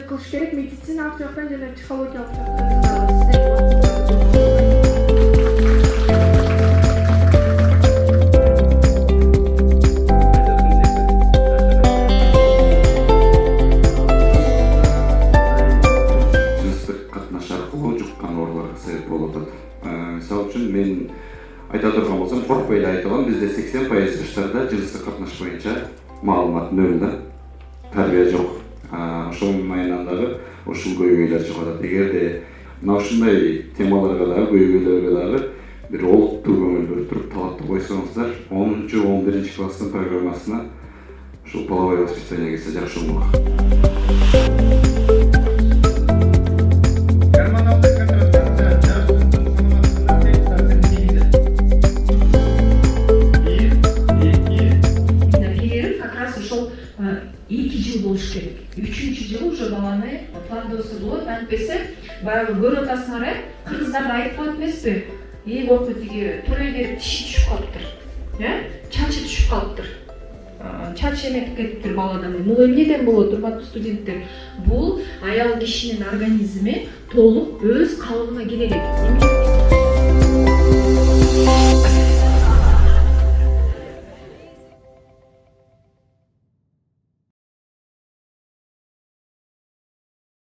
Kılış gerek meditsinалық жақтан және психологиялық жақтан. Жыныстық қатынас арқылы жұққан ауруларға себеп болып жатады. Мысалы үшін мен айта тұрған болсам, қорықпайды айтылған, бізде 80% жастарда жыныстық қатынас бойынша мағлұмат нөл да, тәрбие жоқ. Ошонун айынан ушул көйгөйлөр чыгып атат. Эгерде мына ушундай темаларга дагы көйгөйлөргө дагы бир олуттуу көңүл бөлүп туруп талапты койсоңуздар, 10-11 класстын программасына ушул половое воспитание келсе жакшы болмок. Керек. 3-ші жылы уже баланы пландосы болады, әнпесі баяғы гөр отасыңары қырғыздарды айтып қалып емеспі? Оқы деге түрелер тиші түшіп қалыптыр, чачы түшіп қалыптыр, чачы еметіп кетіптір баладан. Бұл неден болады, тұрбатты студенттер? Бұл аял кишинин организми толық өз қалыбына келерек.